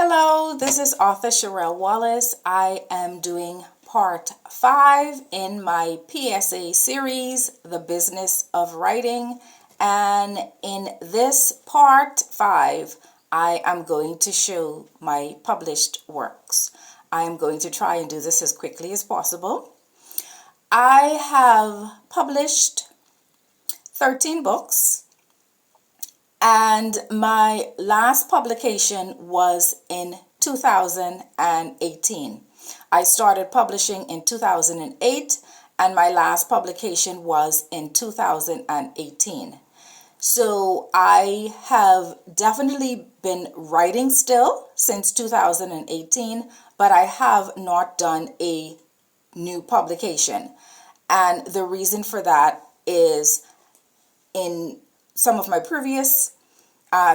Hello, this is author Sherelle Wallace. I am doing part 5 in my PSA series, The Business of Writing. And in this part 5, I am going to show my published works. I am going to try and do this as quickly as possible. I have published 13 books. And my last publication was in 2018. I started publishing in 2008, and my last publication was in 2018. So I have definitely been writing still since 2018, but I have not done a new publication. And the reason for that is in some of my previous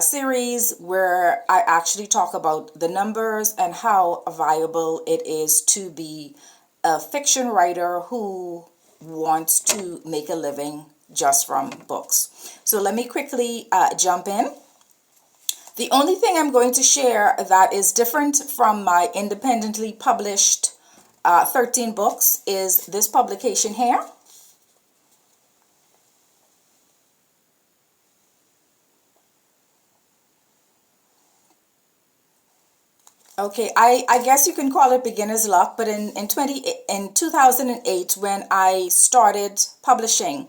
series where I actually talk about the numbers and how viable it is to be a fiction writer who wants to make a living just from books. So let me quickly jump in. The only thing I'm going to share that is different from my independently published 13 books is this publication here. Okay, I guess you can call it beginner's luck, but in 2008 when I started publishing,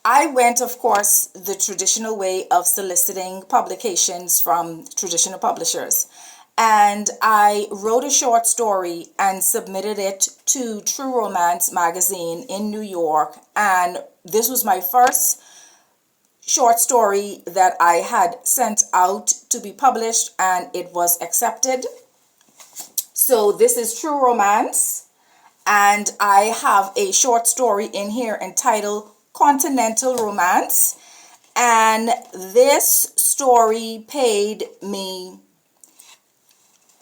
I went, of course, the traditional way of soliciting publications from traditional publishers. And I wrote a short story and submitted it to True Romance magazine in New York. And this was my first short story that I had sent out to be published, and it was accepted. So this is True Romance, and I have a short story in here entitled Continental Romance, and this story paid me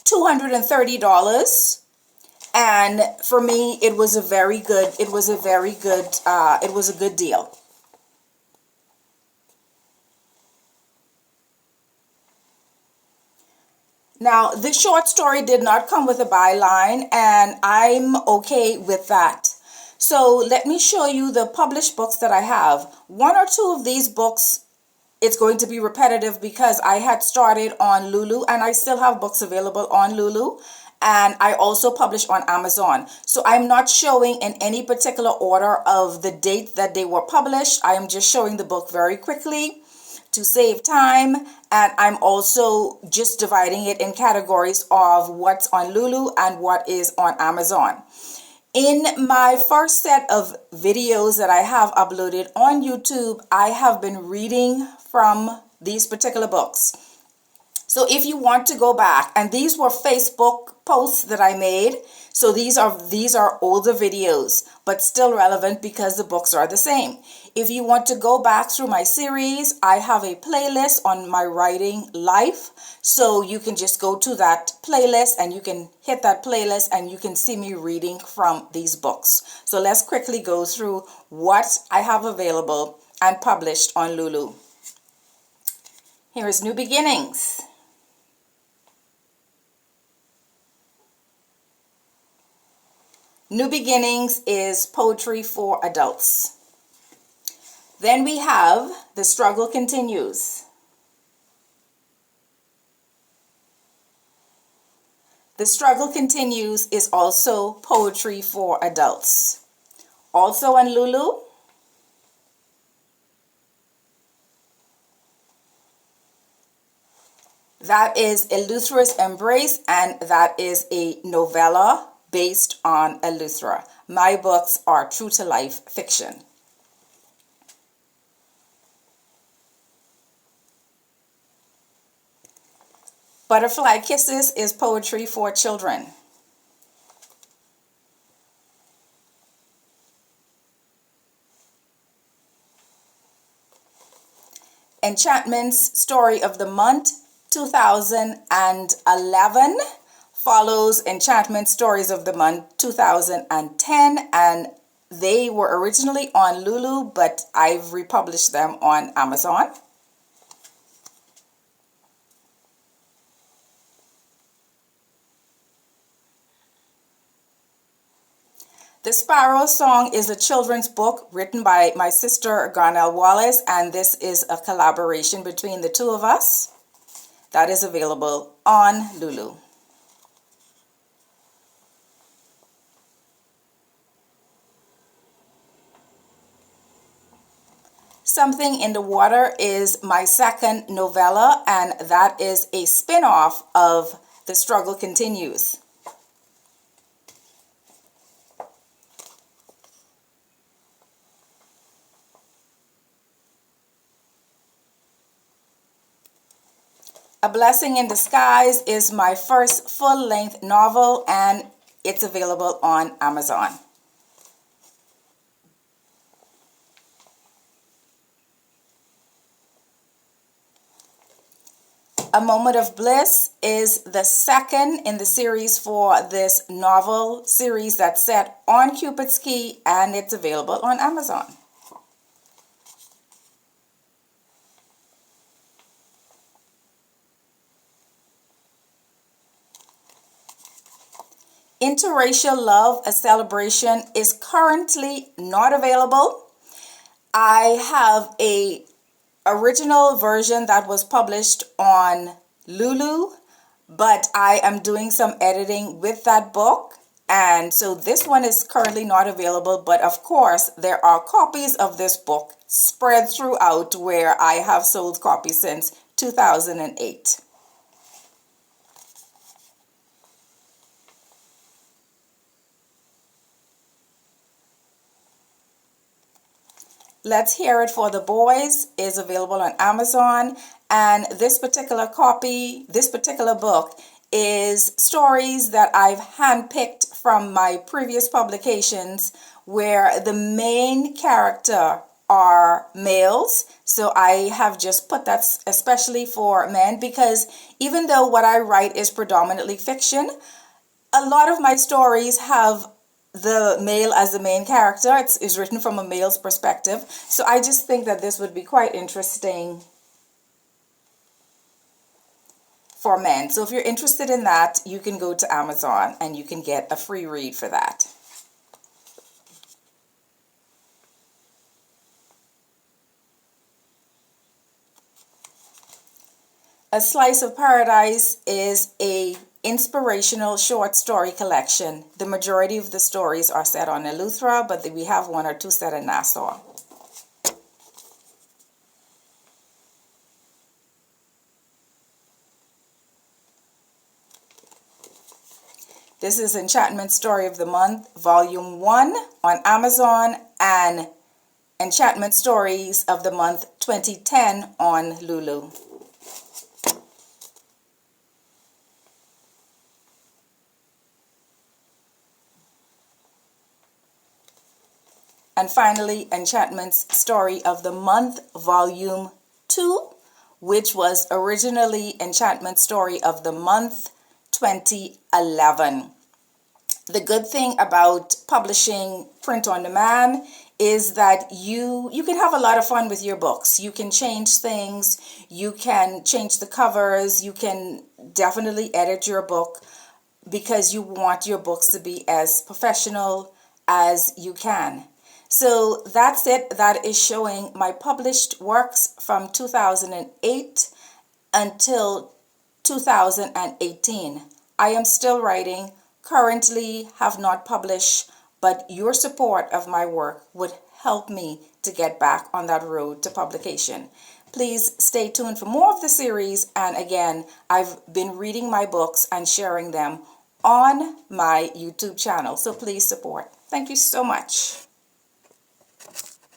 $230, and for me it was a good deal. Now, this short story did not come with a byline, and I'm okay with that. So let me show you the published books that I have. One or two of these books, it's going to be repetitive because I had started on Lulu, and I still have books available on Lulu. And I also publish on Amazon. So I'm not showing in any particular order of the date that they were published. I am just showing the book very quickly to save time, and I'm also just dividing it in categories of what's on Lulu and what is on Amazon. In my first set of videos that I have uploaded on YouTube, I have been reading from these particular books. So if you want to go back, and these were Facebook posts that I made, so these are older videos, but still relevant because the books are the same. If you want to go back through my series, I have a playlist on my writing life. So you can just go to that playlist and you can hit that playlist and you can see me reading from these books. So let's quickly go through what I have available and published on Lulu. Here is New Beginnings. New Beginnings is poetry for adults. Then we have The Struggle Continues. The Struggle Continues is also poetry for adults. Also on Lulu. That is Eleuthera's Embrace, and that is a novella based on Eleuthera. My books are true to life fiction. Butterfly Kisses is poetry for children. Enchantment's Story of the Month 2011 follows Enchantment Stories of the Month 2010, and they were originally on Lulu, but I've republished them on Amazon. The Sparrow Song is a children's book written by my sister Garnell Wallace, and this is a collaboration between the two of us that is available on Lulu. Something in the Water is my second novella, and that is a spin-off of The Struggle Continues. A Blessing in Disguise is my first full-length novel, and it's available on Amazon. A Moment of Bliss is the second in the series for this novel series that's set on Cupid's Key, and it's available on Amazon. Interracial Love, A Celebration is currently not available. I have a original version that was published on Lulu, but I am doing some editing with that book, and so this one is currently not available. But of course, there are copies of this book spread throughout where I have sold copies since 2008. Let's Hear It for the Boys is available on Amazon, and this particular book is stories that I've handpicked from my previous publications where the main character are males. So I have just put that especially for men, because even though what I write is predominantly fiction, a lot of my stories have the male as the main character. It's written from a male's perspective. So I just think that this would be quite interesting for men. So if you're interested in that, you can go to Amazon and you can get a free read for that. A Slice of Paradise is a inspirational short story collection. The majority of the stories are set on Eleuthera, but we have one or two set in Nassau. This is Enchantment Story of the Month, Volume 1 on Amazon, and Enchantment Stories of the Month 2010 on Lulu. And finally, Enchantment's Story of the Month, Volume 2, which was originally Enchantment Story of the Month 2011. The good thing about publishing print on demand is that you can have a lot of fun with your books. You can change things, you can change the covers, you can definitely edit your book because you want your books to be as professional as you can. So that's it. That is showing my published works from 2008 until 2018. I am still writing, currently have not published, but your support of my work would help me to get back on that road to publication. Please stay tuned for more of the series. And again, I've been reading my books and sharing them on my YouTube channel. So please support. Thank you so much.